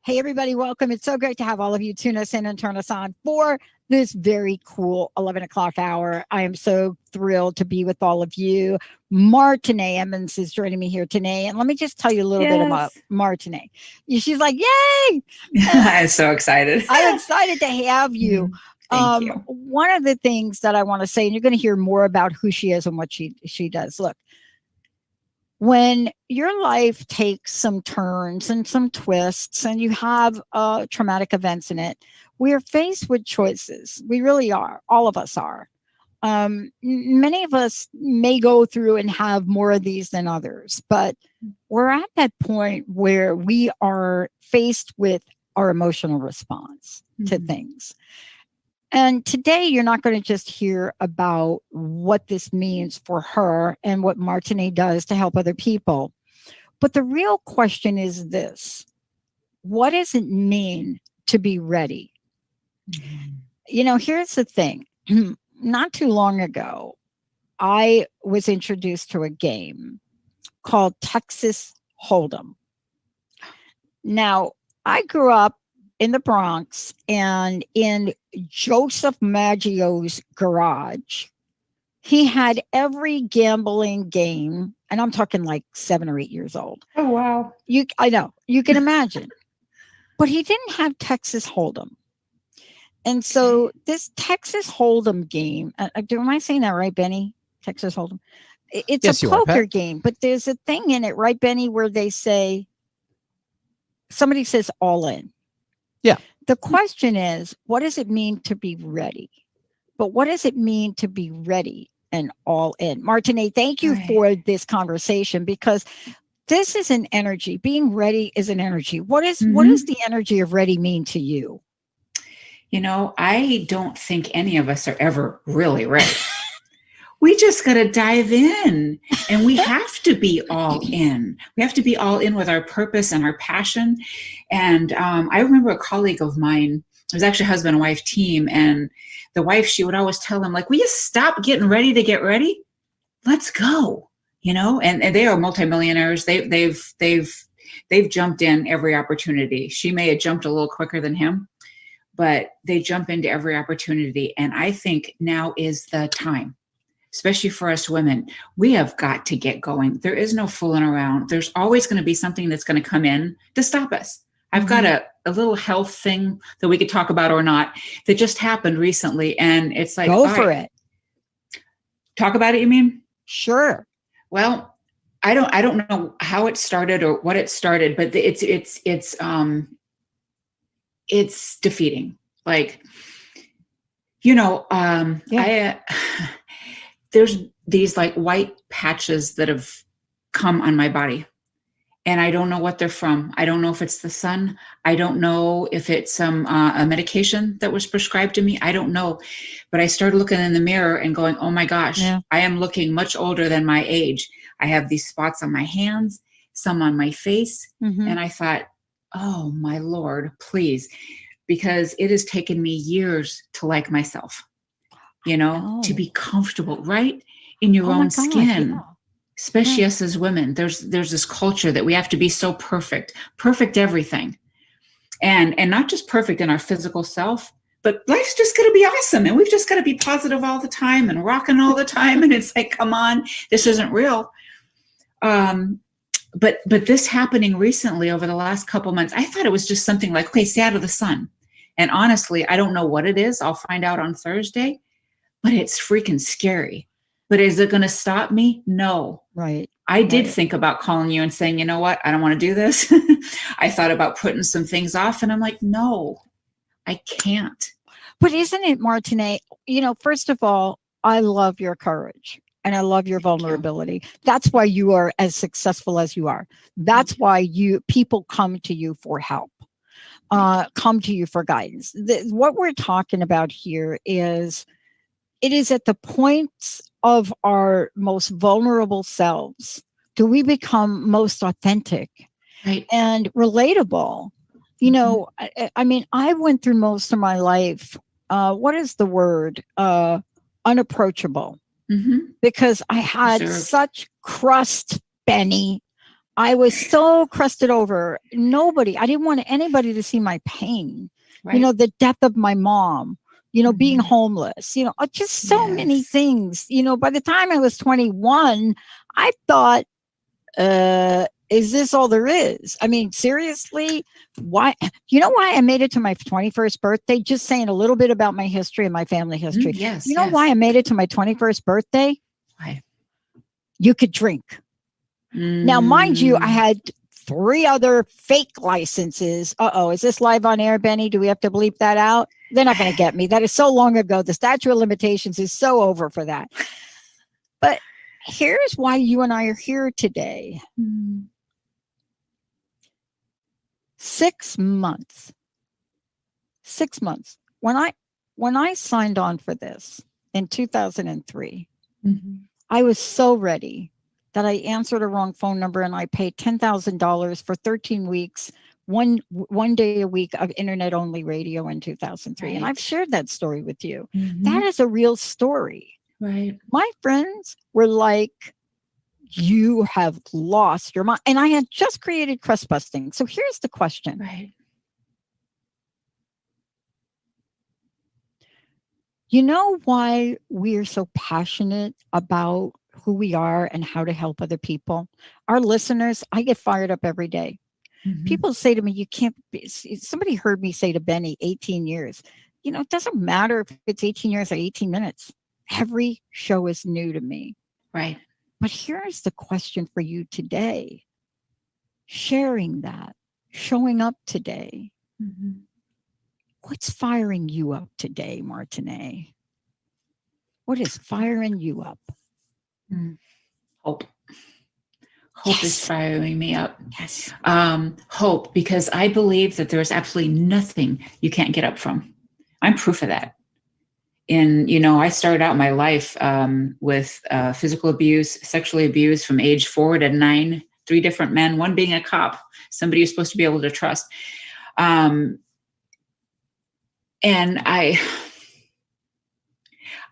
Hey, everybody, welcome. It's so great to have all of you tune us in and turn us on for this very cool 11 o'clock hour. I am so thrilled to be with all of you. Martine Emmons is joining me here today. And let me just tell you a little bit about Yes. Martine. She's like, yay! And I'm so excited. I'm excited to have you. Thank you. One of the things that I want to say, and you're going to hear more about who she is and what she does. Look, when your life takes some turns and some twists and you have traumatic events in it, we are faced with choices. We really are. All of us are. Many of us may go through and have more of these than others, but we're at that point where we are faced with our emotional response to things. And today, you're not going to just hear about what this means for her and what Martine does to help other people. But the real question is this: what does it mean to be ready? You know, here's the thing. Not too long ago, I was introduced to a game called Texas Hold'em. Now, I grew up in the Bronx and in Joseph Maggio's garage. He had every gambling game, and I'm talking like 7 or 8 years old. Oh, wow. I know, you can imagine. But he didn't have Texas Hold'em. And so this Texas Hold'em game, am I saying that right, Benny? Texas Hold'em. It's a Yes, you are, poker Pat. game, but there's a thing in it, right, Benny, where somebody says all in. Yeah. The question is, what does it mean to be ready? But what does it mean to be ready and all in? Martine, thank you Right. for this conversation because this is an energy. Being ready is an energy. What does the energy of ready mean to you? I don't think any of us are ever really ready. We just got to dive in, and we have to be all in. We have to be all in with our purpose and our passion. And I remember a colleague of mine, it was actually a husband and wife team, and the wife, she would always tell him, like, will you stop getting ready to get ready? Let's go. And they are multimillionaires. They've jumped in every opportunity. She may have jumped a little quicker than him, but they jump into every opportunity. And I think now is the time, especially for us women. We have got to get going. There is no fooling around. There's always going to be something that's going to come in to stop us. I've got a little health thing that we could talk about or not that just happened recently. And it's like, go for it. Talk about it, you mean? Sure. Well, I don't know how it started or what it started, but it's defeating. Like, there's these like white patches that have come on my body, and I don't know what they're from. I don't know if it's the sun. I don't know if it's some a medication that was prescribed to me. I don't know, but I started looking in the mirror and going, oh my gosh, I am looking much older than my age. I have these spots on my hands, some on my face. And I thought, oh my Lord, please, because it has taken me years to like myself, to be comfortable, right? In your own skin. Especially us as women, there's this culture that we have to be so perfect everything, and not just perfect in our physical self, but life's just going to be awesome, and we've just got to be positive all the time and rocking all the time. And it's like, come on, this isn't real. But this happening recently over the last couple months, I thought it was just something like, okay, stay out of the sun. And honestly, I don't know what it is. I'll find out on Thursday, but it's freaking scary. But is it going to stop me? No. Right. I did think about calling you and saying, you know what? I don't want to do this. I thought about putting some things off, and I'm like, no, I can't. But isn't it, Martine? First of all, I love your courage and I love your vulnerability. That's why you are as successful as you are. That's why people come to you for help, come to you for guidance. What we're talking about here is it is at the points of our most vulnerable selves do we become most authentic and relatable. I mean, I went through most of my life. What is the word? Unapproachable. Because I had such crust, Benny. I was so crusted over. I didn't want anybody to see my pain. Right. The death of my mom, being homeless, just so many Yes. things. By the time I was 21, I thought, is this all there is? I mean, seriously, why? You know why I made it to my 21st birthday? Just saying a little bit about my history and my family history. Yes. You know why I made it to my 21st birthday? Why? You could drink. Now, mind you, I had 3 other fake licenses. Is this live on air, Benny? Do we have to bleep that out? They're not going to get me. That is so long ago. The statute of limitations is so over for that. But here's why you and I are here today. 6 months. 6 months. When I signed on for this in 2003, I was so ready that I answered a wrong phone number and I paid $10,000 for 13 weeks, one day a week of internet only radio in 2003. Right. And I've shared that story with you. That is a real story. Right. My friends were like, you have lost your mind. And I had just created crust busting. So here's the question. Right. You know why we're so passionate about who we are and how to help other people? Our listeners, I get fired up every day. People say to me, you can't be, somebody heard me say to Benny, 18 years. It doesn't matter if it's 18 years or 18 minutes. Every show is new to me. Right. But here's the question for you today. Sharing that, showing up today. What's firing you up today, Martine? What is firing you up? Hope. Hope is firing me up. Yes. Hope, because I believe that there is absolutely nothing you can't get up from. I'm proof of that. And, I started out my life with physical abuse, sexually abused from age 4 to 9, 3 different men, one being a cop, somebody you're supposed to be able to trust. And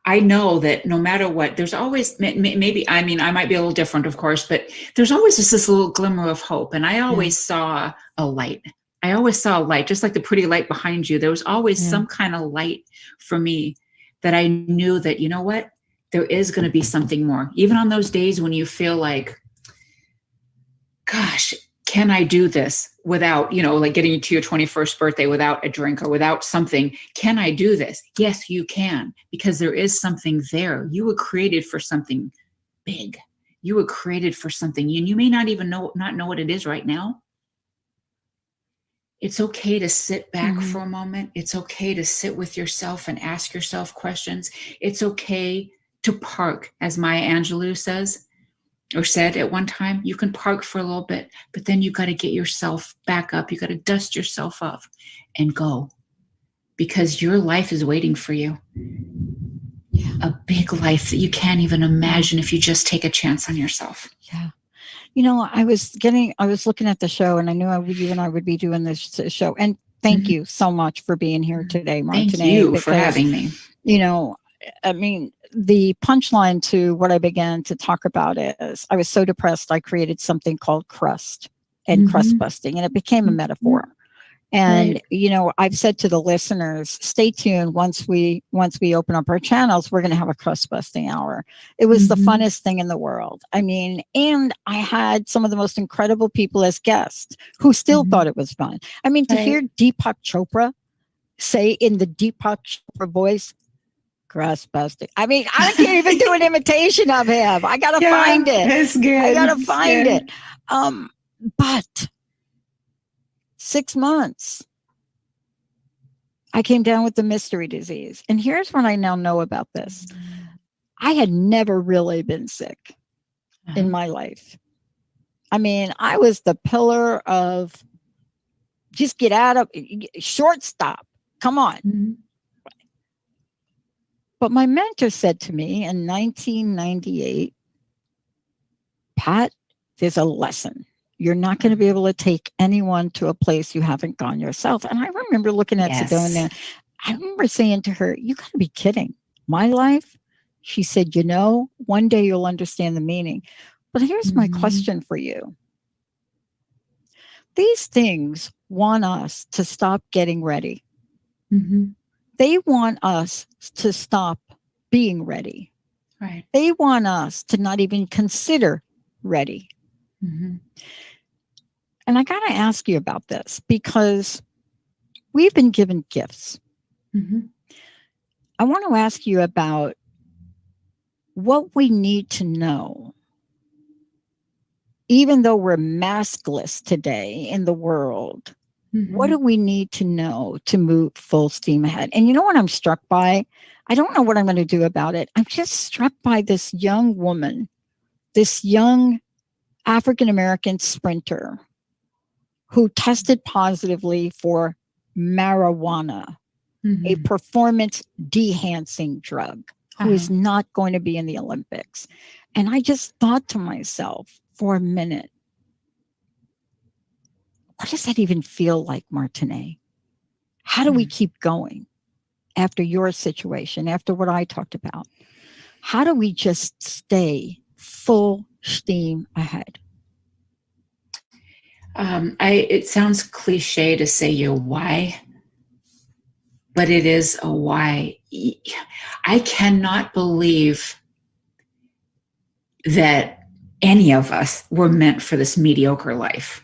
I know that no matter what, there's always, maybe, I might be a little different, of course, but there's always just this little glimmer of hope. And I always saw a light. I always saw a light, just like the pretty light behind you. There was always some kind of light for me that I knew that, you know what, there is going to be something more. Even on those days when you feel like, gosh, can I do this without, like getting to your 21st birthday without a drink or without something? Can I do this? Yes, you can, because there is something there. You were created for something big. You were created for something, and you may not even know what it is right now. It's okay to sit back for a moment. It's okay to sit with yourself and ask yourself questions. It's okay to park, as Maya Angelou says, or said at one time. You can park for a little bit, but then you got to get yourself back up. You got to dust yourself off and go, because your life is waiting for you. A big life that you can't even imagine if you just take a chance on yourself. Yeah. I was looking at the show, and I knew you and I would be doing this show. And thank you so much for being here today, Martine. Thank you for having me. The punchline to what I began to talk about is I was so depressed, I created something called crust and crust busting, and it became a metaphor. And, I've said to the listeners, stay tuned. Once we open up our channels, we're going to have a crust busting hour. It was the funnest thing in the world. And I had some of the most incredible people as guests who still thought it was fun. To hear Deepak Chopra say in the Deepak Chopra voice, crust busting. I can't even do an imitation of him. I got to find it. It's good. I got to find it. But 6 months, I came down with the mystery disease. And here's what I now know about this. I had never really been sick in my life. I was the pillar of just get out of shortstop. Come on. But my mentor said to me in 1998, Pat, there's a lesson. You're not going to be able to take anyone to a place you haven't gone yourself. And I remember looking at Sedona. I remember saying to her, you got to be kidding. My life? She said, one day you'll understand the meaning. But here's my question for you. These things want us to stop getting ready. Mm-hmm. They want us to stop being ready. Right. They want us to not even consider ready. Mm-hmm. And I got to ask you about this because we've been given gifts. Mm-hmm. I want to ask you about what we need to know, even though we're maskless today in the world. What Mm-hmm. do we need to know to move full steam ahead? And you know what I'm struck by? I don't know what I'm going to do about it. I'm just struck by this young woman, this young African American sprinter who tested positively for marijuana, a Mm-hmm. performance enhancing drug, who is Uh-huh. not going to be in the Olympics. And I just thought to myself for a minute, what does that even feel like, Martine? How do we keep going after your situation, after what I talked about? How do we just stay full steam ahead? It sounds cliche to say your why, but it is a why. I cannot believe that any of us were meant for this mediocre life.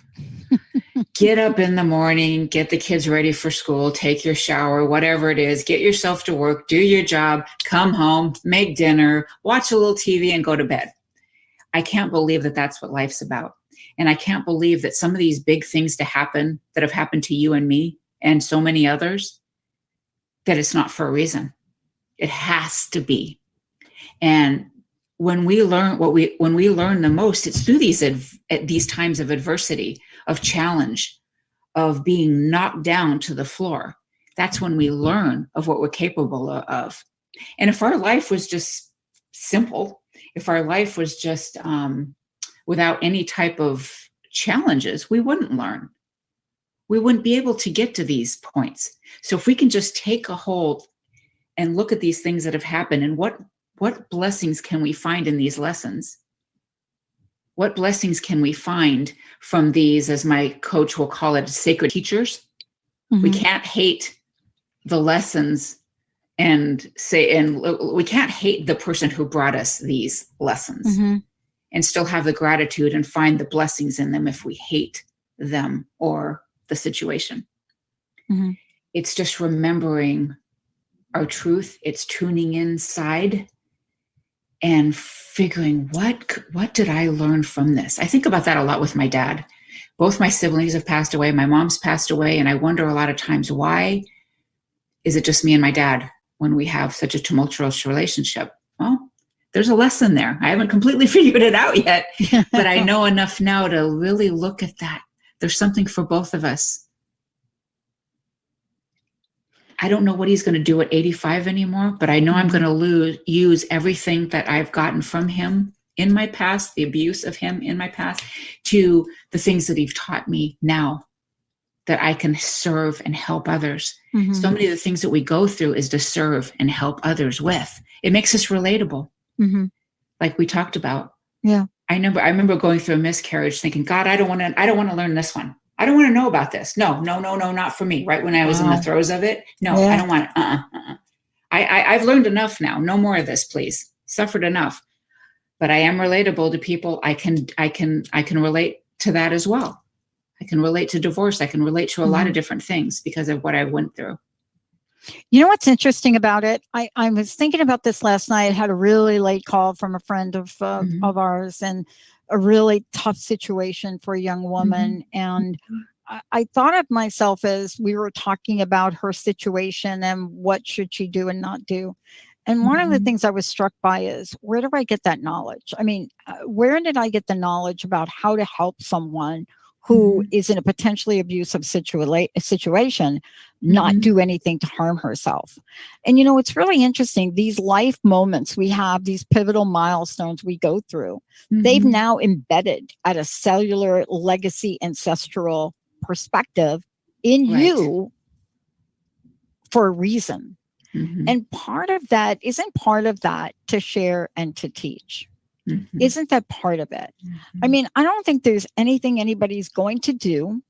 Get up in the morning, get the kids ready for school, take your shower, whatever it is, get yourself to work, do your job, come home, make dinner, watch a little TV, and go to bed. I can't believe that that's what life's about. And I can't believe that some of these big things that have happened to you and me and so many others, that it's not for a reason. It has to be. And when we learn the most, it's through these times of adversity, of challenge, of being knocked down to the floor. That's when we learn of what we're capable of. And if our life was just simple, if our life was just without any type of challenges, we wouldn't learn. We wouldn't be able to get to these points. So if we can just take a hold and look at these things that have happened, and what blessings can we find in these lessons? What blessings can we find from these, as my coach will call it, sacred teachers? We can't hate the lessons and we can't hate the person who brought us these lessons and still have the gratitude and find the blessings in them if we hate them or the situation. It's just remembering our truth. It's tuning inside and figuring what did I learn from this? I think about that a lot with my dad. Both my siblings have passed away. My mom's passed away. And I wonder a lot of times, why is it just me and my dad when we have such a tumultuous relationship? Well, there's a lesson there. I haven't completely figured it out yet, but I know enough now to really look at that. There's something for both of us. I don't know what he's going to do at 85 anymore, but I know I'm going to use everything that I've gotten from him in my past, the abuse of him in my past, to the things that he's taught me now, that I can serve and help others. So many of the things that we go through is to serve and help others with. It makes us relatable, like we talked about. Yeah. I remember going through a miscarriage thinking, God, I don't want to learn this one. I don't want to know about this. No, not for me. Right when I was in the throes of it. No, I don't want it. I've learned enough now. No more of this, please. Suffered enough. But I am relatable to people. I can relate to that as well. I can relate to divorce. I can relate to a lot of different things because of what I went through. You know what's interesting about it? I was thinking about this last night. I had a really late call from a friend of ours, and a really tough situation for a young woman. And I thought of myself as we were talking about her situation and what should she do and not do. And one of the things I was struck by is, where do I get that knowledge? I mean, where did I get the knowledge about how to help someone who is in a potentially abusive situation not do anything to harm herself? And, you know, it's really interesting. These life moments we have, these pivotal milestones we go through, they've now embedded at a cellular legacy ancestral perspective in you for a reason. And part of that, to share and to teach? Isn't that part of it? I mean, I don't think there's anything anybody's going to do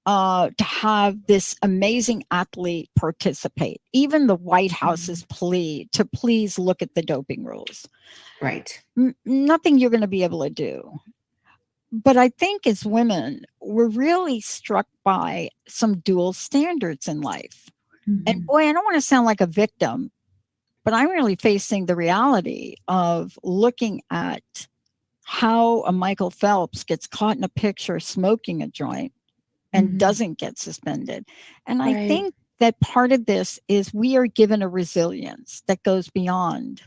to have this amazing athlete participate. Even the White House's plea to please look at the doping rules. Right. Nothing you're going to be able to do. But I think as women, we're really struck by some dual standards in life. And Mhm. boy, I don't want to sound like a victim, but I'm really facing the reality of looking at how a Michael Phelps gets caught in a picture smoking a joint and Mhm. doesn't get suspended. And I Right. think that part of this is we are given a resilience that goes beyond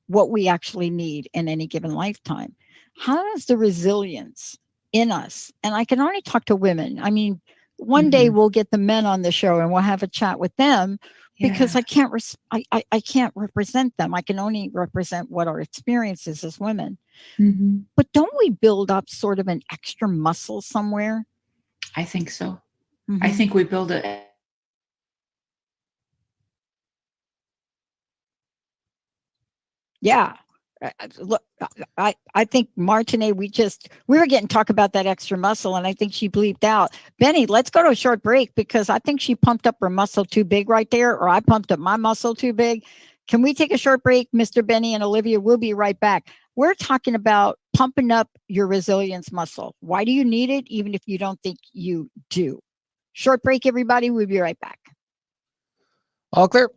what we actually need in any given lifetime. How does the resilience in us, and I can only talk to women. I mean, one day Mhm. we'll get the men on the show and we'll have a chat with them because Yeah. I can't represent them. I can only represent what our experience is as women. Mhm. But don't we build up sort of an extra muscle somewhere? I think so. I Mhm. think we build a Yeah. Look, I think Martine, we were getting talk about that extra muscle, and I think she bleeped out. Benny, let's go to a short break because I think she pumped up her muscle too big right there, or I pumped up my muscle too big. Can we take a short break, Mr. Benny and Olivia? We'll be right back. We're talking about pumping up your resilience muscle. Why do you need it, even if you don't think you do? Short break, everybody. We'll be right back. All clear.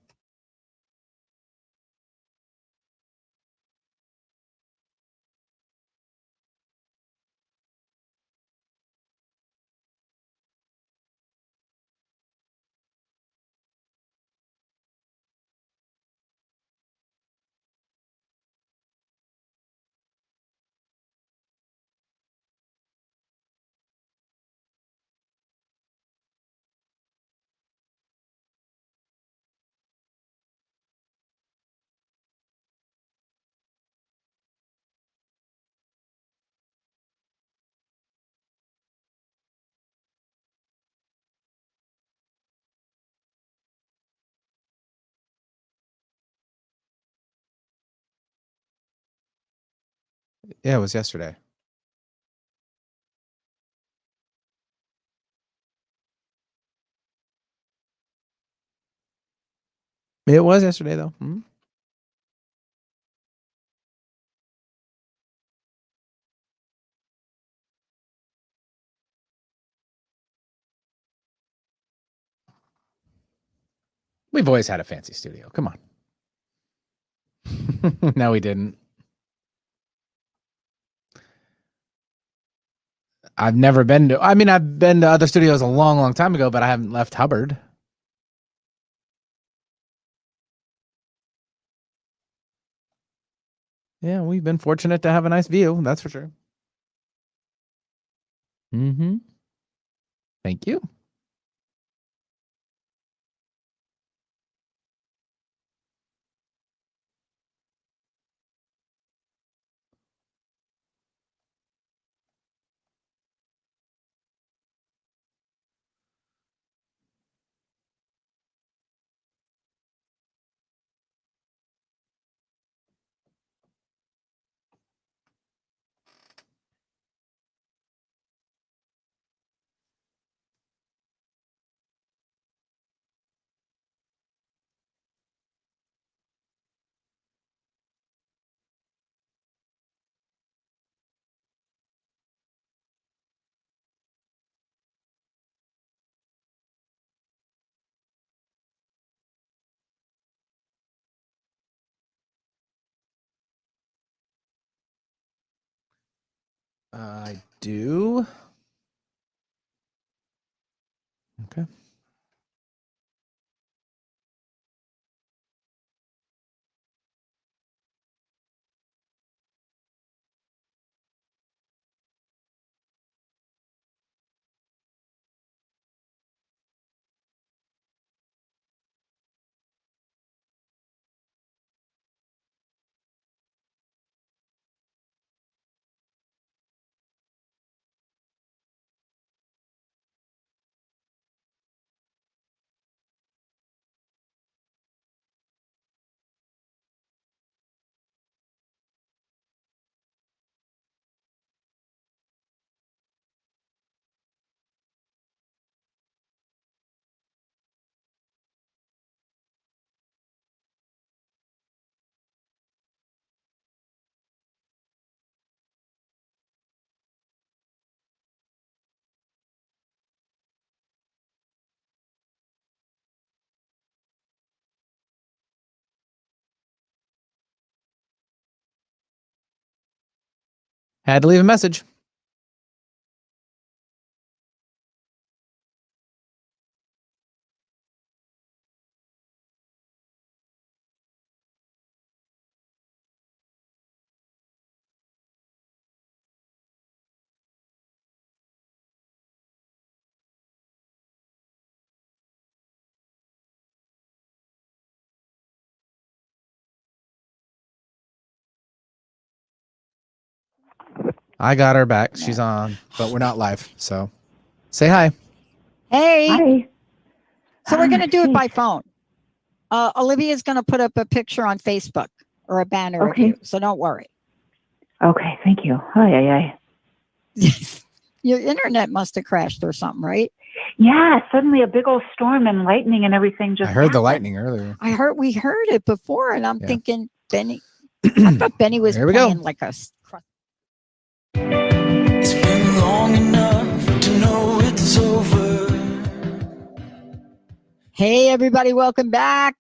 Yeah, it was yesterday. It was yesterday, though. We've always had a fancy studio. Come on. No, we didn't. I've never been to. I mean, I've been to other studios a long, long time ago, but I haven't left Hubbard. Yeah, we've been fortunate to have a nice view. That's for sure. Mm-hmm. Thank you. I do. Okay. Had to leave a message. I got her back. She's on, but we're not live. So say hi. Hey. Hi. So we're going to do it Geez. by phone. Olivia's going to put up a picture on Facebook or a banner of Okay. you. So don't worry. Okay, thank you. Hi. Your internet must have crashed or something, right? Yeah, suddenly a big old storm and lightning and everything just I heard the happened. lightning earlier. We heard it before, and I'm Yeah. thinking Benny. I thought Benny was Here we go. playing like a. It's been long enough to know it's over. Hey, everybody, welcome back.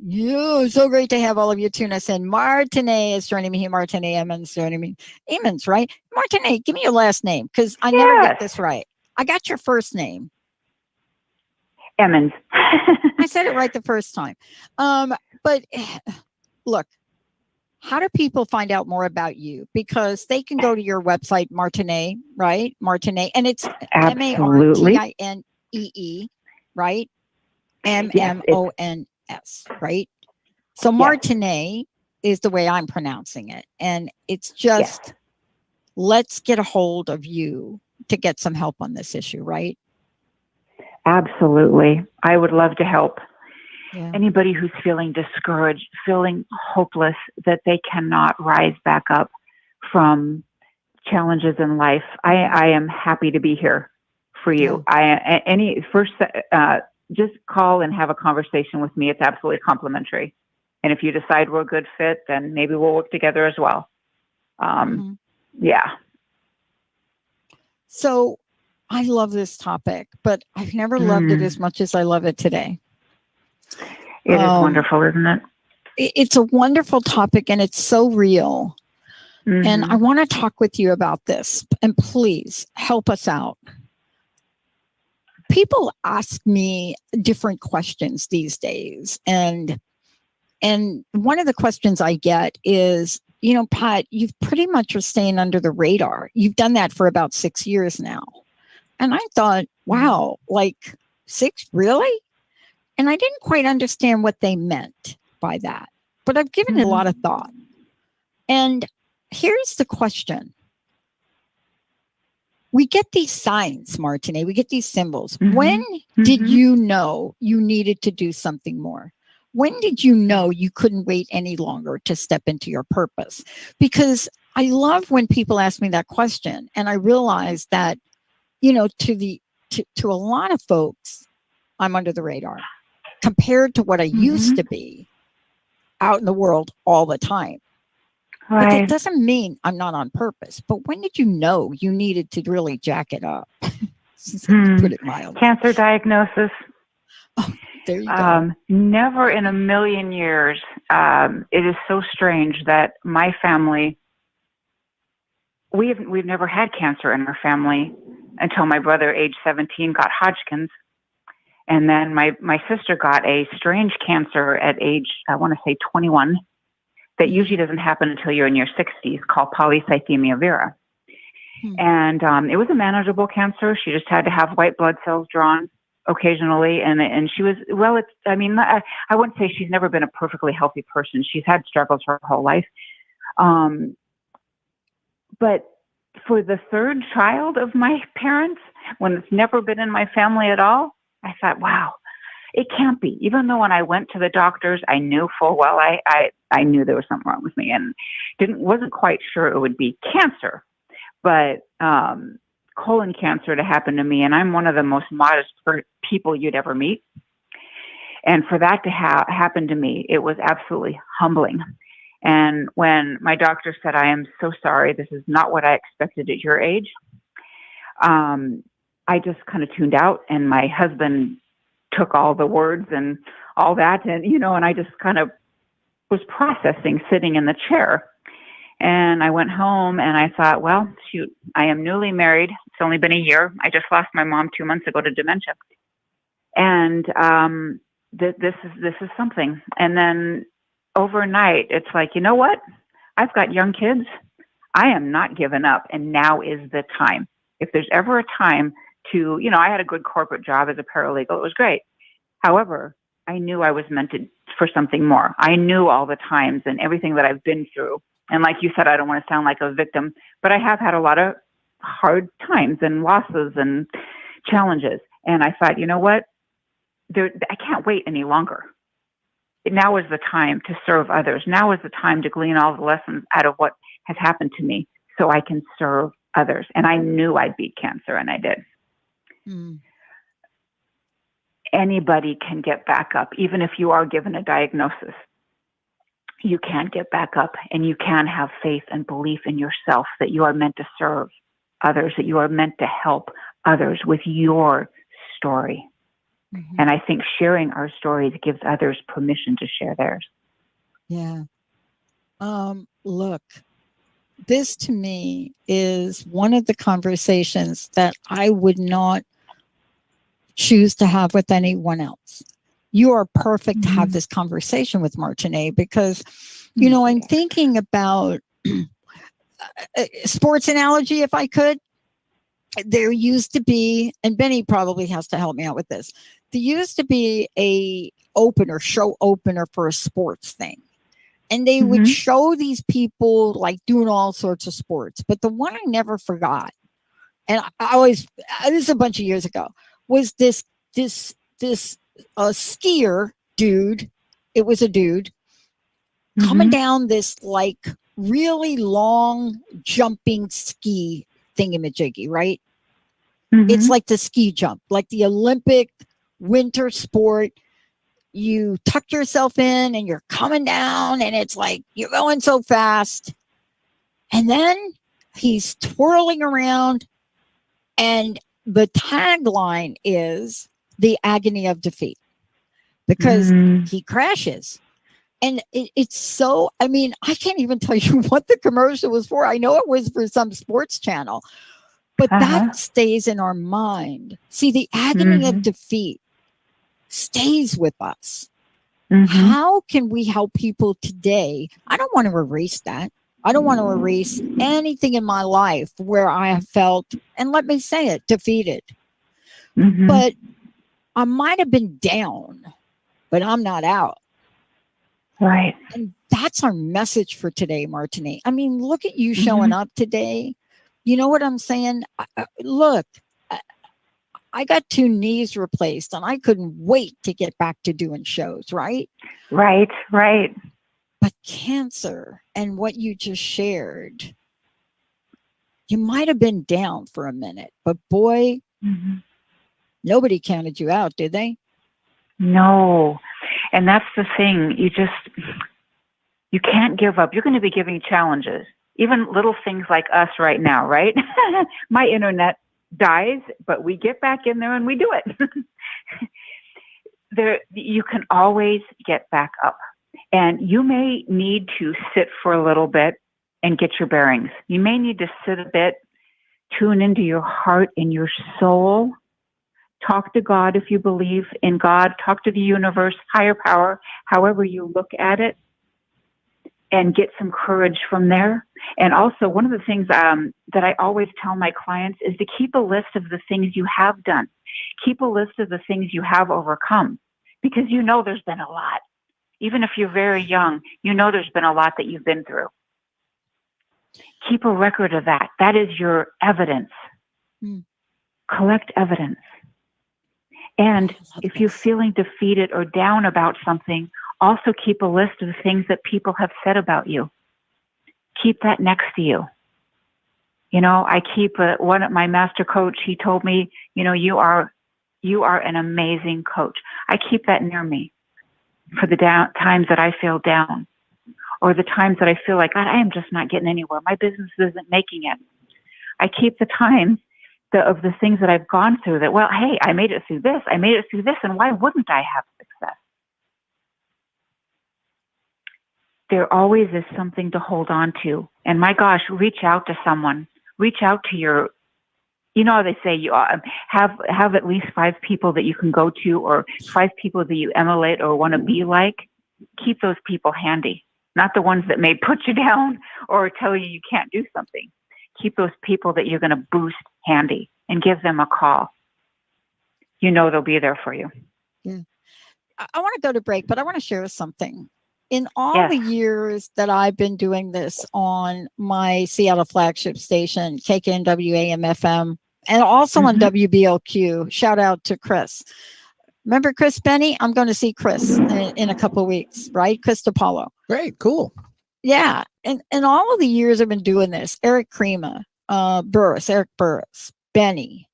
So great to have all of you tune us in. Martine is joining me here. Martine Emmons joining me. Emmons, right? Martine, give me your last name because I never get this right. I got your first name. Emmons. I said it right the first time. But look, how do people find out more about you? Because they can go to your website, Martine, right? Martine, and it's Absolutely. Martinee, right? Mmons, right? So Yes. Martine is the way I'm pronouncing it. And it's just, let's get a hold of you to get some help on this issue, right? Absolutely. I would love to help Yeah. anybody who's feeling discouraged, feeling hopeless, that they cannot rise back up from challenges in life. I am happy to be here for you. Just call and have a conversation with me. It's absolutely complimentary. And if you decide we're a good fit, then maybe we'll work together as well. Yeah. So I love this topic, but I've never loved it as much as I love it today. It is wonderful, isn't it? It's a wonderful topic and it's so real. And I want to talk with you about this. And please help us out. People ask me different questions these days. And one of the questions I get is, Pat, you've pretty much are staying under the radar. You've done that for about 6 years now. And I thought, wow, like 6, really? And I didn't quite understand what they meant by that. But I've given it a lot of thought. And here's the question. We get these signs, Martine. We get these symbols. When did you know you needed to do something more? When did you know you couldn't wait any longer to step into your purpose? Because I love when people ask me that question. And I realize that, to a lot of folks, I'm under the radar compared to what I used to be out in the world all the time. Right. But that doesn't mean I'm not on purpose. But when did you know you needed to really jack it up? Put it mildly. Cancer diagnosis. Oh, there you go. Never in a million years. It is so strange that my family, we've never had cancer in our family until my brother, age 17, got Hodgkin's. And then my sister got a strange cancer at age, I want to say 21, that usually doesn't happen until you're in your 60s, called polycythemia vera. And it was a manageable cancer. She just had to have white blood cells drawn occasionally. And she was, I wouldn't say she's never been a perfectly healthy person. She's had struggles her whole life. But for the third child of my parents, when it's never been in my family at all, I thought, wow, it can't be. Even though when I went to the doctors, I knew full well I knew there was something wrong with me and wasn't quite sure it would be cancer, but colon cancer to happen to me. And I'm one of the most modest people you'd ever meet. And for that to happen to me, it was absolutely humbling. And when my doctor said, I am so sorry, this is not what I expected at your age, I just kind of tuned out, and my husband took all the words and all that. And, and I just kind of was processing sitting in the chair. And I went home and I thought, well, shoot, I am newly married. It's only been a year. I just lost my mom 2 months ago to dementia. And this is something. And then overnight, it's like, you know what? I've got young kids. I am not giving up. And now is the time. If there's ever a time to, I had a good corporate job as a paralegal. It was great. However, I knew I was meant for something more. I knew all the times and everything that I've been through. And like you said, I don't want to sound like a victim, but I have had a lot of hard times and losses and challenges. And I thought, you know what? I can't wait any longer. Now is the time to serve others. Now is the time to glean all the lessons out of what has happened to me so I can serve others. And I knew I'd beat cancer, and I did. Mm. Anybody can get back up, even if you are given a diagnosis. You can get back up, and you can have faith and belief in yourself that you are meant to serve others, that you are meant to help others with your story. Mm-hmm. And I think sharing our stories gives others permission to share theirs. Yeah. Look, this to me is one of the conversations that I would not choose to have with anyone else. You are perfect to have this conversation with Martine because, I'm thinking about sports analogy, if I could. There used to be, and Benny probably has to help me out with this. There used to be a show opener for a sports thing. And they would show these people like doing all sorts of sports. But the one I never forgot, and I always, this is a bunch of years ago, was this skier dude. It was a dude coming down this like really long jumping ski thingamajiggy, right? It's like the ski jump, like the Olympic winter sport. You tuck yourself in and you're coming down and it's like you're going so fast. And then he's twirling around and the tagline is the agony of defeat because he crashes. And it's so, I can't even tell you what the commercial was for. I know it was for some sports channel, but that stays in our mind. See, the agony of defeat stays with us. How can we help people today? I don't want to erase that. I don't want to erase anything in my life where I have felt, and let me say it, defeated. But I might have been down, but I'm not out. Right. And that's our message for today, Martine. Look at you showing up today. You know what I'm saying? Look, I got 2 knees replaced and I couldn't wait to get back to doing shows, right? Right. But cancer and what you just shared, you might have been down for a minute, but boy, nobody counted you out, did they? No. And that's the thing. You can't give up. You're going to be giving challenges, even little things like us right now, right? My internet dies, but we get back in there and we do it. You can always get back up. And you may need to sit for a little bit and get your bearings. You may need to sit a bit, tune into your heart and your soul. Talk to God if you believe in God. Talk to the universe, higher power, however you look at it, and get some courage from there. And also, one of the things that I always tell my clients is to keep a list of the things you have done. Keep a list of the things you have overcome, because there's been a lot. Even if you're very young, there's been a lot that you've been through. Keep a record of that. That is your evidence. Collect evidence. And if you're feeling defeated or down about something, also keep a list of the things that people have said about you. Keep that next to you. I keep one of my master coach. He told me, you are an amazing coach. I keep that near me for the times that I feel down, or the times that I feel like I am just not getting anywhere. My business isn't making it. I keep the times of the things that I've gone through that, well, hey, I made it through this, and why wouldn't I have success? there always is something to hold on to. And my gosh, reach out to someone. Reach out to your, you know how they say you have at least 5 people that you can go to, or 5 people that you emulate or want to be like. Keep those people handy. Not the ones that may put you down or tell you can't do something. Keep those people that you're going to boost handy and give them a call. You know they'll be there for you. Yeah. I want to go to break, but I want to share something. In all Yes. the years that I've been doing this on my Seattle flagship station, KKNW AM FM, and also on WBLQ, shout out to Chris. Remember Chris Benny? I'm going to see Chris in a couple of weeks, right? Chris DePaulo. Great, cool. Yeah. And all of the years I've been doing this, Eric Crema, Eric Burris, Benny,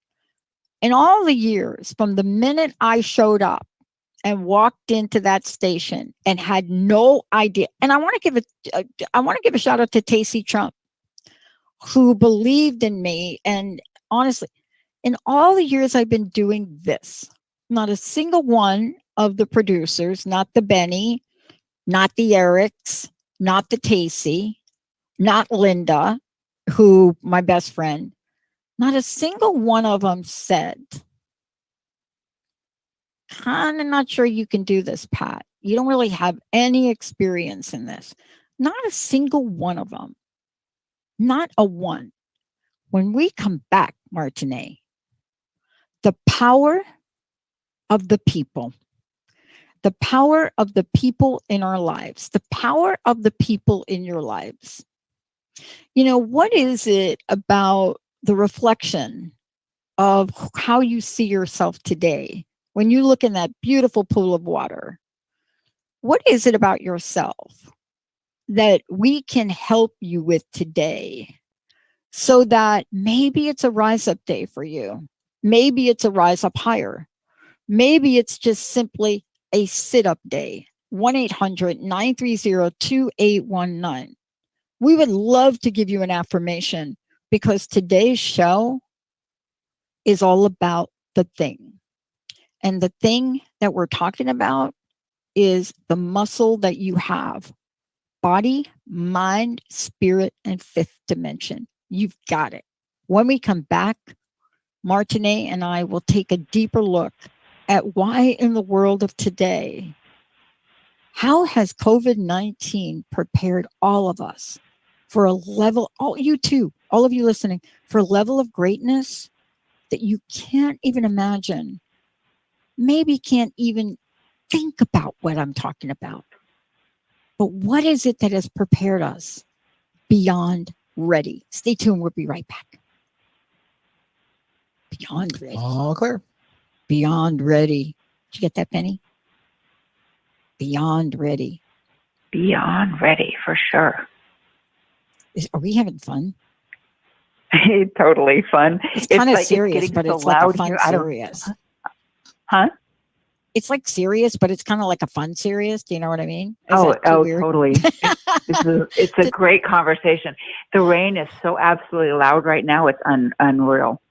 in all the years, from the minute I showed up and walked into that station and had no idea. And I want to give a shout out to Tacey Trump, who believed in me. And honestly, in all the years I've been doing this, not a single one of the producers, not the Benny, not the Erics, not the Tacey, not Linda, who my best friend, not a single one of them said, kind of not sure you can do this, Pat. You don't really have any experience in this. Not a single one of them. Not a one. When we come back, Martine, the power of the people, the power of the people in our lives, the power of the people in your lives. You know, what is it about the reflection of how you see yourself today? When you look in that beautiful pool of water, what is it about yourself that we can help you with today so that maybe it's a rise up day for you? Maybe it's a rise up higher. Maybe it's just simply a sit up day. 1-800-930-2819. We would love to give you an affirmation, because today's show is all about the thing. And the thing that we're talking about is the muscle that you have. Body, mind, spirit, and 5th dimension. You've got it. When we come back, Martine and I will take a deeper look at why in the world of today, how has COVID-19 prepared all of us for a level, all you too, all of you listening, for a level of greatness that you can't even imagine. Maybe can't even think about what I'm talking about. But what is it that has prepared us beyond ready? Stay tuned. We'll be right back. Beyond ready. All clear. Beyond ready. Did you get that, Penny? Beyond ready. Beyond ready, for sure. Are we having fun? Totally fun. It's kind of like serious, but so it's like a loud fun here. serious. Huh? It's like serious, but it's kind of like a fun serious. Do you know what I mean? Totally. It's a great conversation. The rain is so absolutely loud right now. It's unreal.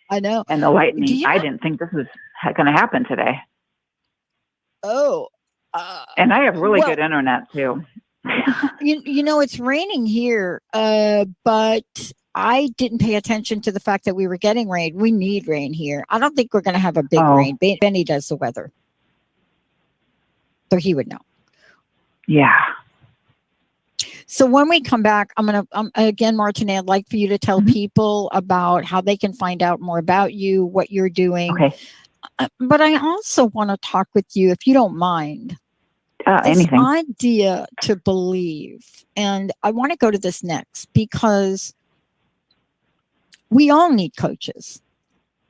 I know. And the lightning. I didn't think this was going to happen today. Oh. And I have really good internet too. you know, it's raining here, but I didn't pay attention to the fact that we were getting rain. We need rain here. I don't think we're going to have a big rain. Benny does the weather, so he would know. Yeah. So when we come back, I'm going to, again, Martine, I'd like for you to tell people about how they can find out more about you, what you're doing. Okay. But I also want to talk with you, if you don't mind, anything. This idea to believe. And I want to go to this next, because we all need coaches.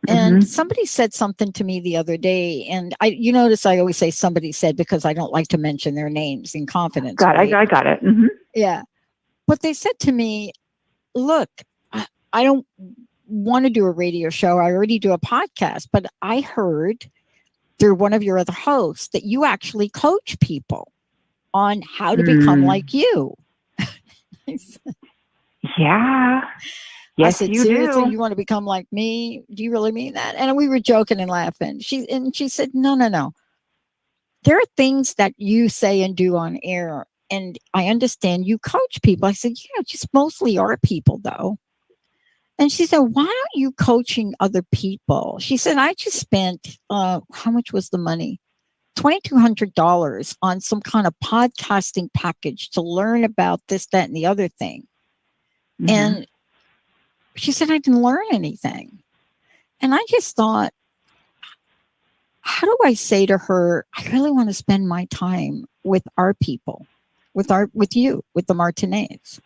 And somebody said something to me the other day, and you notice I always say somebody said, because I don't like to mention their names in confidence. I got it. Mm-hmm. Yeah. But they said to me, look, I don't want to do a radio show. I already do a podcast, but I heard through one of your other hosts that you actually coach people on how to become like you. Yeah. Yes, I said, you seriously, do. you want to become like me? Do you really mean that? And we were joking and laughing. She said, no. There are things that you say and do on air and I understand you coach people. I said, yeah, just mostly our people though. And she said, why aren't you coaching other people? She said, I just spent, how much was the money? $2,200 on some kind of podcasting package to learn about this, that, and the other thing. Mhm. And she said, I didn't learn anything. And I just thought, how do I say to her, I really want to spend my time with our people, with you, with the Martinez.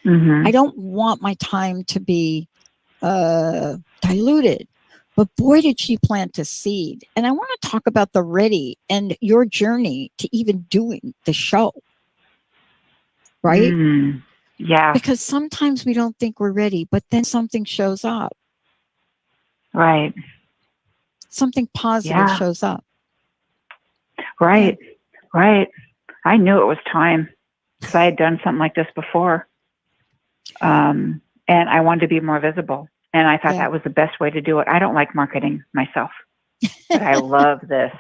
Mhm. I don't want my time to be diluted. But boy, did she plant a seed. And I want to talk about the ready and your journey to even doing the show. Right? Mm. Yeah. Because sometimes we don't think we're ready, but then something shows up. Right. Something positive shows up. Right. Yeah. Right. I knew it was time because I had done something like this before. And I wanted to be more visible. And I thought that was the best way to do it. I don't like marketing myself, but I love this.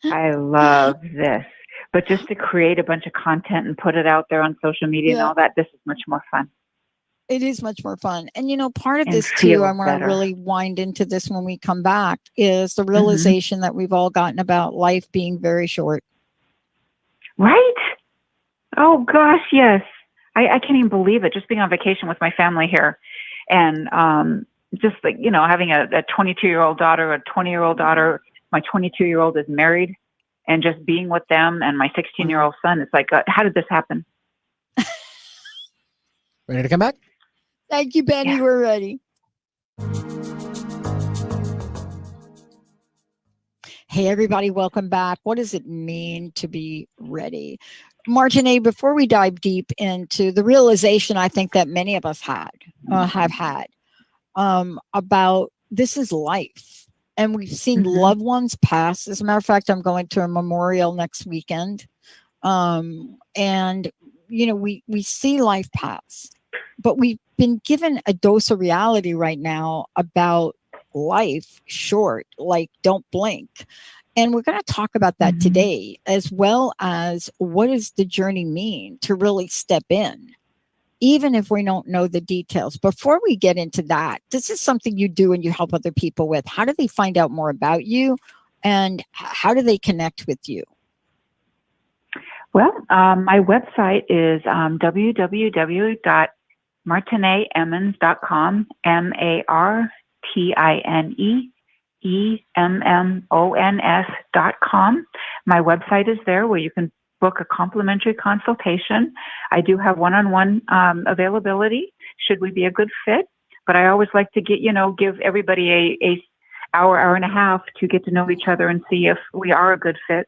I love this. But just to create a bunch of content and put it out there on social media and all that, this is much more fun. It is much more fun. And, part of this too, I want to really wind into this when we come back, is the realization that we've all gotten about life being very short. Right? Oh, gosh, yes. I can't even believe it. Just being on vacation with my family here and just like, having a 22-year-old daughter, a 20-year-old daughter. My 22-year-old is married, and just being with them and my 16-year-old son. It's like, how did this happen? Ready to come back? Thank you, Benny. Yeah. We're ready. Hey, everybody. Welcome back. What does it mean to be ready? Martine, before we dive deep into the realization I think that many of us have had about this is life. And we've seen loved ones pass. As a matter of fact, I'm going to a memorial next weekend. And, we see life pass. But we've been given a dose of reality right now about life short, like don't blink. And we're going to talk about that today, as well as what does the journey mean to really step in, even if we don't know the details. Before we get into that, this is something you do and you help other people with. How do they find out more about you, and how do they connect with you? Well, my website is www.martineemmons.com, MartineEmmons.com. My website is there where you can book a complimentary consultation. I do have one-on-one availability should we be a good fit, but I always like to give everybody a hour and a half to get to know each other and see if we are a good fit.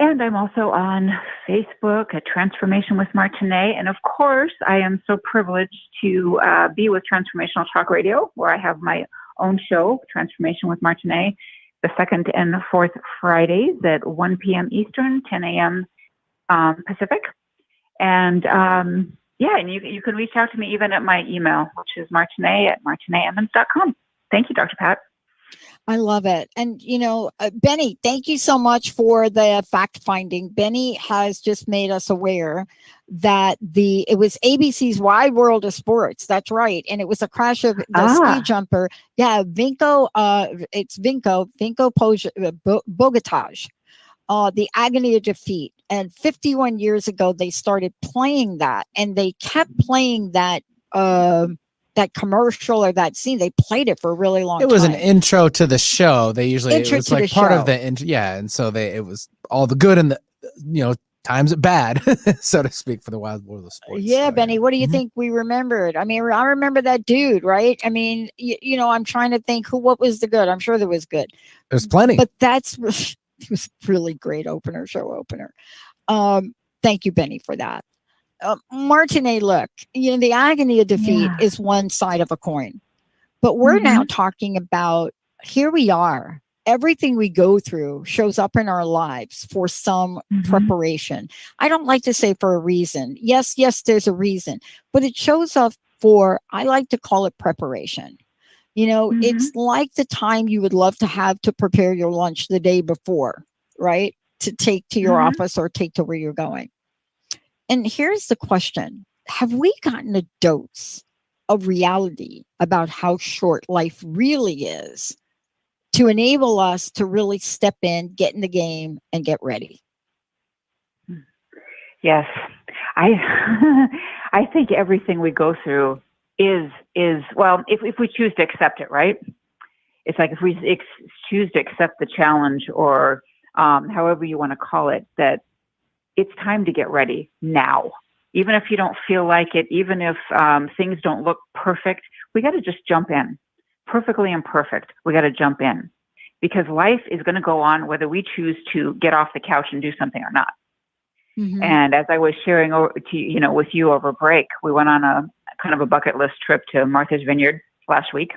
And I'm also on Facebook at Transformation with Martine. And of course, I am so privileged to be with Transformational Talk Radio, where I have my own show, Transformation with Martine, the second and the fourth Fridays at 1 p.m. Eastern, 10 a.m. Pacific. And and you can reach out to me even at my email, which is martine@martineemmons.com. Thank you, Dr. Pat. I love it. And, Benny, thank you so much for the fact finding. Benny has just made us aware that it was ABC's Wide World of Sports. That's right. And it was a crash of the ski jumper. Yeah. Vinco, it's Vinco Bogotage, the agony of defeat. And 51 years ago, they started playing that, and they kept playing that, that commercial or that scene. They played it for a really long time. It was an intro to the show. It was like part of the intro. Yeah. And so it was all the good and the, times bad, so to speak, for the Wild World of Sports. Yeah, so, Benny, what do you think we remembered? I mean, I remember that dude, right? I mean, I'm trying to think what was the good. I'm sure there was good. There's plenty. But it was really great show opener. Thank you, Benny, for that. Martine, look, the agony of defeat is one side of a coin, but we're now talking about, here we are. Everything we go through shows up in our lives for some preparation. I don't like to say for a reason. Yes, there's a reason, but it shows up for, I like to call it preparation. It's like the time you would love to have to prepare your lunch the day before, right? to take to your office or take to where you're going. And here's the question. Have we gotten a dose of reality about how short life really is to enable us to really step in, get in the game, and get ready? Yes. I think everything we go through is well, if we choose to accept it, right? It's like if we choose to accept the challenge, or however you want to call it, that it's time to get ready now. Even if you don't feel like it, even if things don't look perfect, we got to just jump in. Perfectly imperfect, we got to jump in, because life is going to go on whether we choose to get off the couch and do something or not. Mm-hmm. And as I was sharing with you over break, we went on a kind of a bucket list trip to Martha's Vineyard last week.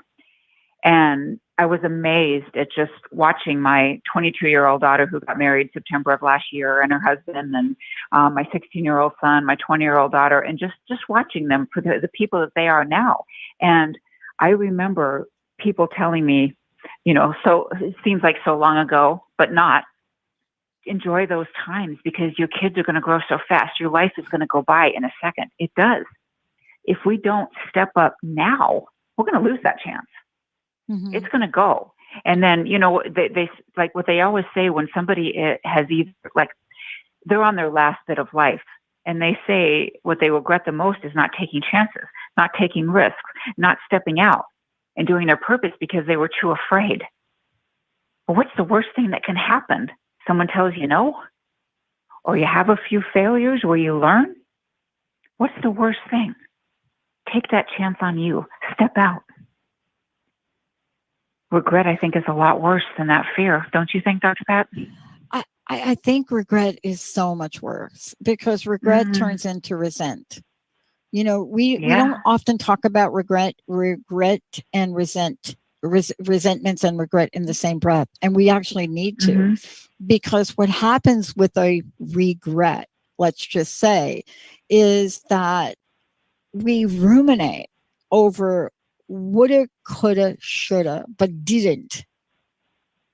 And I was amazed at just watching my 22-year-old daughter, who got married September of last year, and her husband, and my 16-year-old son, my 20-year-old daughter, and just watching them for the people that they are now. And I remember people telling me, so it seems like so long ago, but not. Enjoy those times, because your kids are going to grow so fast. Your life is going to go by in a second. It does. If we don't step up now, we're going to lose that chance. Mm-hmm. It's going to go. And then, they like what they always say when somebody has either, like, they're on their last bit of life, and they say what they regret the most is not taking chances, not taking risks, not stepping out and doing their purpose because they were too afraid. But what's the worst thing that can happen? Someone tells you no, or you have a few failures where you learn. What's the worst thing? Take that chance on you. Step out. Regret, I think, is a lot worse than that fear. Don't you think, Dr. Pat? I think regret is so much worse, because regret turns into resent. We don't often talk about regret and resentments and regret in the same breath. And we actually need to, because what happens with a regret, let's just say, is that we ruminate over woulda, coulda, shoulda, but didn't,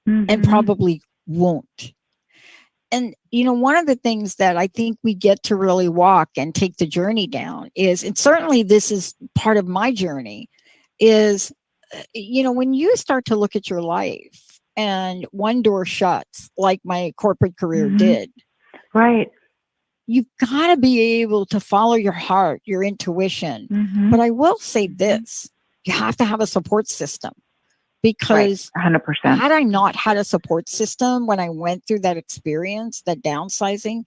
and probably won't. And, one of the things that I think we get to really walk and take the journey down is, and certainly this is part of my journey, is, when you start to look at your life and one door shuts, like my corporate career did. Right. You've got to be able to follow your heart, your intuition. But I will say this, you have to have a support system, because 100%. Had I not had a support system when I went through that experience, that downsizing,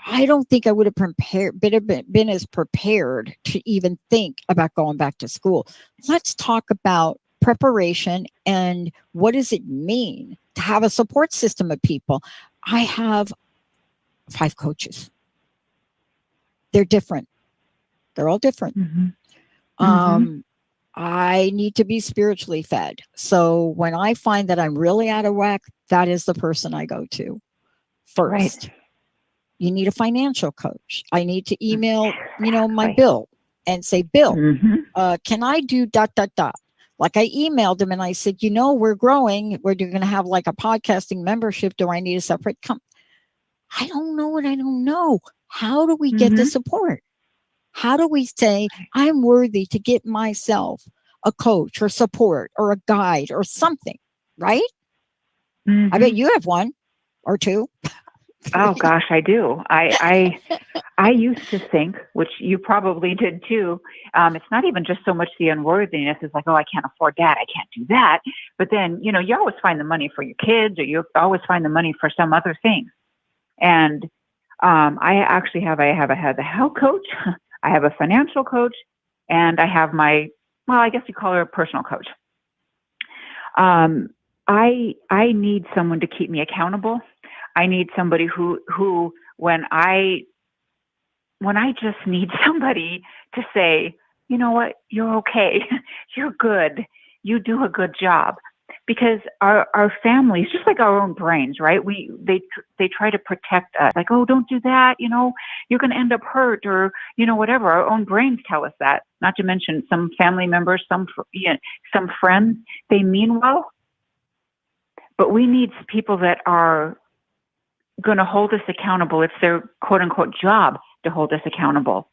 I don't think I would have been as prepared to even think about going back to school. Let's talk about preparation and what does it mean to have a support system of people. I have 5 coaches. They're different. They're all different. I need to be spiritually fed. So when I find that I'm really out of whack, that is the person I go to first. Right. You need a financial coach. I need to email, my Bill and say, Bill, can I do ... Like I emailed him and I said, we're growing. We're going to have like a podcasting membership. Do I need a separate company? I don't know what I don't know. How do we get the support? How do we say, I'm worthy to get myself a coach or support or a guide or something, right? I bet you have one or two. Oh gosh, I do. I used to think, which you probably did too. It's not even just so much the unworthiness. It's like, oh, I can't afford that. I can't do that. But then, you always find the money for your kids, or you always find the money for some other thing. And I have a health coach. I have a financial coach, and I have I guess you call her a personal coach. I need someone to keep me accountable. I need somebody who when I just need somebody to say, you know what, you're okay, you're good, you do a good job. Because our families, just like our own brains, right? They try to protect us. Like, oh, don't do that. You're going to end up hurt, or whatever. Our own brains tell us that. Not to mention some family members, some friends. They mean well, but we need people that are going to hold us accountable. It's their quote unquote job to hold us accountable.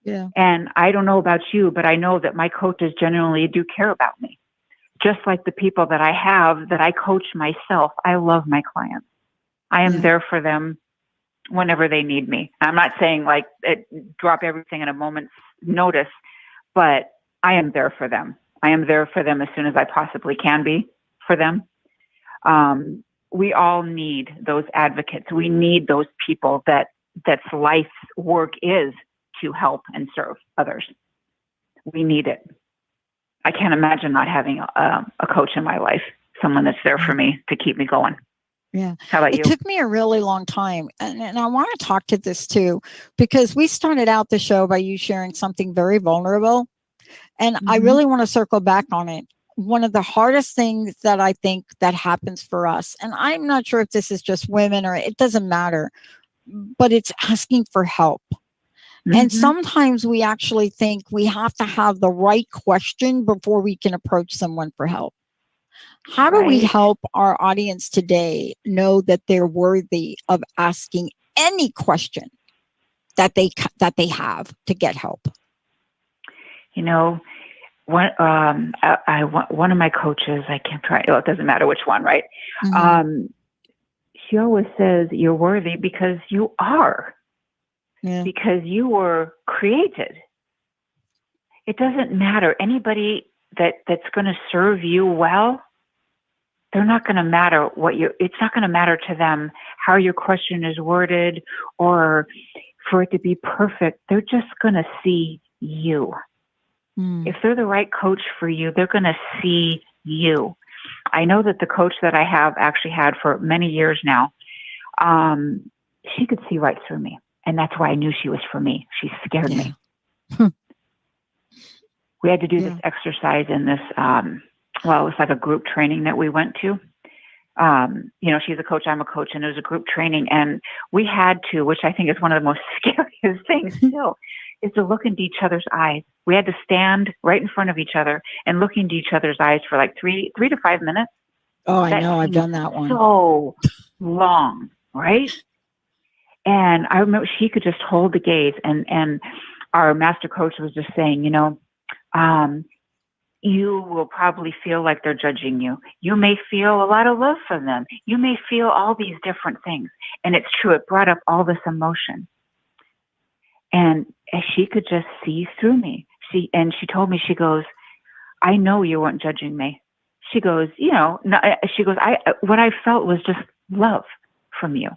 Yeah. And I don't know about you, but I know that my coaches genuinely do care about me. Just like the people that I have that I coach myself, I love my clients. I am there for them whenever they need me. I'm not saying like drop everything at a moment's notice, but I am there for them. I am there for them as soon as I possibly can be for them. We all need those advocates. We need those people that's life's work is to help and serve others. We need it. I can't imagine not having a coach in my life, someone that's there for me to keep me going. Yeah. How about you? It took me a really long time. And I want to talk to this too, because we started out the show by you sharing something very vulnerable. And I really want to circle back on it. One of the hardest things that I think that happens for us, and I'm not sure if this is just women or it doesn't matter, but it's asking for help. And sometimes we actually think we have to have the right question before we can approach someone for help. How do we help our audience today know that they're worthy of asking any question that they have to get help? You know, one of my coaches, I can't try. Well, it doesn't matter which one, right? She always says, "You're worthy because you are." Yeah. Because you were created. It doesn't matter. Anybody that's going to serve you well, they're not going to matter it's not going to matter to them how your question is worded or for it to be perfect. They're just going to see you. If they're the right coach for you, they're going to see you. I know that the coach that I have actually had for many years now, she could see right through me. And that's why I knew she was for me. She scared me. We had to do this exercise in this, it was like a group training that we went to. She's a coach, I'm a coach, and it was a group training. And we had to, which I think is one of the most scariest things still, is to look into each other's eyes. We had to stand right in front of each other and look into each other's eyes for like 3 to 5 minutes. Oh, I know. I've done that one. So long, right? And I remember she could just hold the gaze, and our master coach was just saying, you will probably feel like they're judging you. You may feel a lot of love from them. You may feel all these different things. And it's true. It brought up all this emotion. And she could just see through me. She told me, she goes, I know you weren't judging me. She goes, what I felt was just love from you.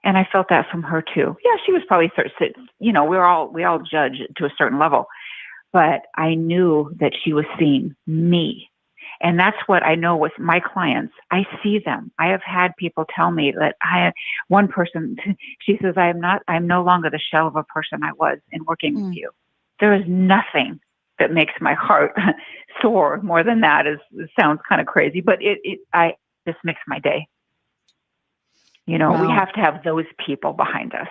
And I felt that from her too. Yeah, she was probably, we all judge to a certain level, but I knew that she was seeing me. And that's what I know with my clients. I see them. I have had people tell me that one person, she says, I'm no longer the shell of a person I was in working with you. There is nothing that makes my heart soar more than that. It sounds kind of crazy, but this makes my day. Wow. We have to have those people behind us,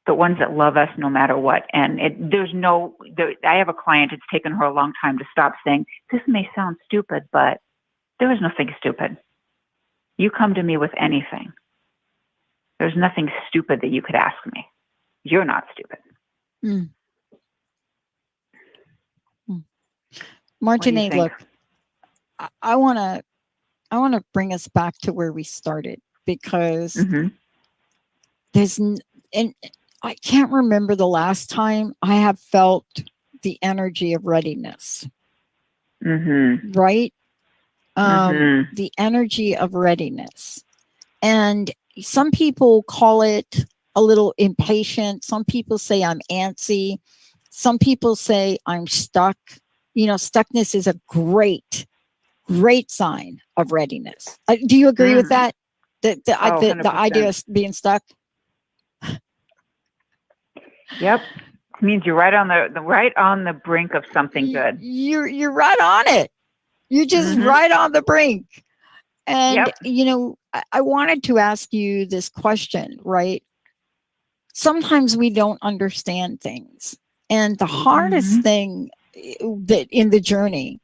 the ones that love us no matter what. And I have a client, it's taken her a long time to stop saying, this may sound stupid, but there is nothing stupid. You come to me with anything. There's nothing stupid that you could ask me. You're not stupid. Martine, look, I want to bring us back to where we started, because and I can't remember the last time I have felt the energy of readiness. Right? The energy of readiness. And some people call it a little impatient. Some people say I'm antsy. Some people say I'm stuck. Stuckness is a great sign of readiness. Do you agree with that? The idea of being stuck? Yep. It means you're right on the brink of something good. You're right on it. You're just right on the brink. And I wanted to ask you this question, right? Sometimes we don't understand things. And the hardest thing that in the journey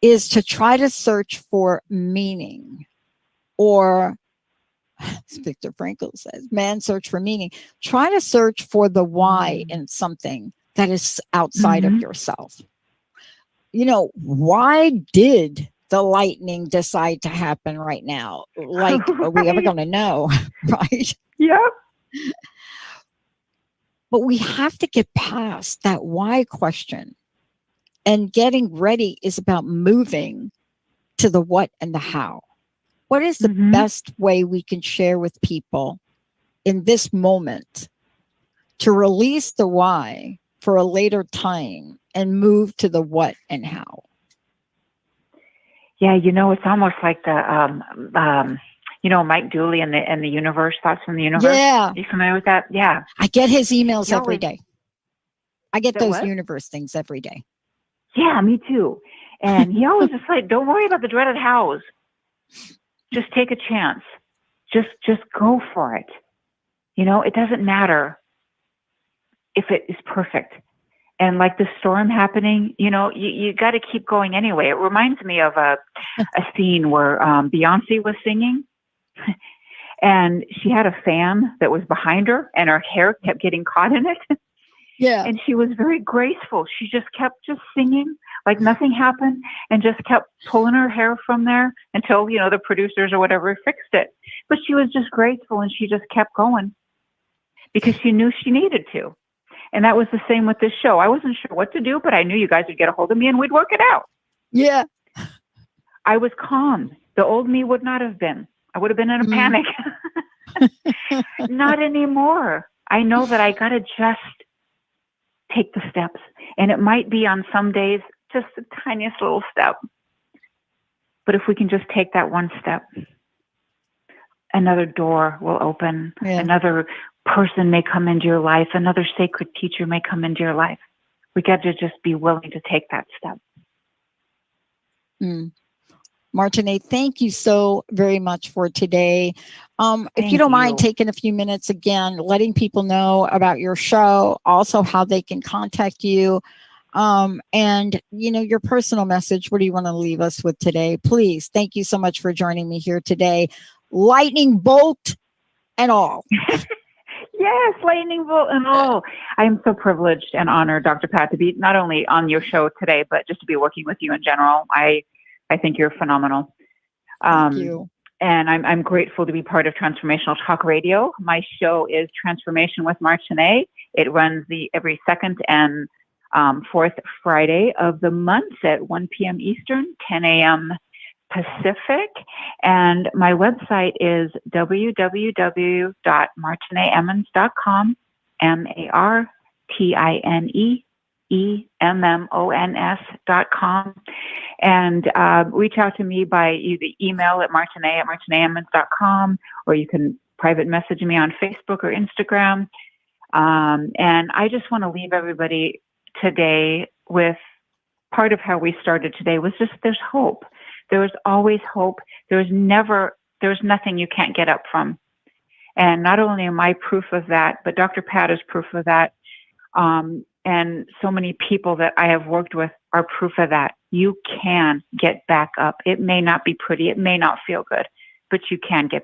is to try to search for meaning or Viktor Frankl says, man search for meaning. Try to search for the why in something that is outside of yourself. Why did the lightning decide to happen right now? Like, are we ever going to know? Right? Yeah. But we have to get past that why question. And getting ready is about moving to the what and the how. What is the best way we can share with people in this moment to release the why for a later time and move to the what and how? Yeah, it's almost like the Mike Dooley and the universe, thoughts from the universe. Yeah. Are you familiar with that? Yeah. I get his emails every day. I get those what? universe things every day. Yeah, me too. And he always just like, don't worry about the dreaded hows. Just take a chance. Just go for it. It doesn't matter if it is perfect. And like the storm happening, you got to keep going anyway. It reminds me of a scene where Beyonce was singing and she had a fan that was behind her and her hair kept getting caught in it. Yeah. And she was very graceful. She just kept singing like nothing happened and just kept pulling her hair from there until, the producers or whatever fixed it. But she was just graceful and she just kept going because she knew she needed to. And that was the same with this show. I wasn't sure what to do, but I knew you guys would get a hold of me and we'd work it out. Yeah. I was calm. The old me would not have been. I would have been in a panic. Not anymore. I know that I got to just take the steps. And it might be on some days just the tiniest little step. But if we can just take that one step, another door will open. Yeah. Another person may come into your life. Another sacred teacher may come into your life. We got to just be willing to take that step. Martine, thank you so very much for today. If you don't mind taking a few minutes again, letting people know about your show, also how they can contact you, and your personal message. What do you want to leave us with today? Please. Thank you so much for joining me here today. Lightning bolt and all. Yes, lightning bolt and all. I am so privileged and honored, Dr. Pat, to be not only on your show today, but just to be working with you in general. I think you're phenomenal. Thank you. And I'm grateful to be part of Transformational Talk Radio. My show is Transformation with Martine. It runs every second and fourth Friday of the month at 1 p.m. Eastern, 10 a.m. Pacific. And my website is www.martineemmons.com, MartineEmmons.com. And reach out to me by either email at martineemmons.com, or you can private message me on Facebook or Instagram. And I just want to leave everybody today with part of how we started today was just there's hope. There's always hope. There's nothing you can't get up from. And not only am I proof of that, but Dr. Pat is proof of that. And so many people that I have worked with are proof of that. You can get back up. It may not be pretty. It may not feel good, but you can get back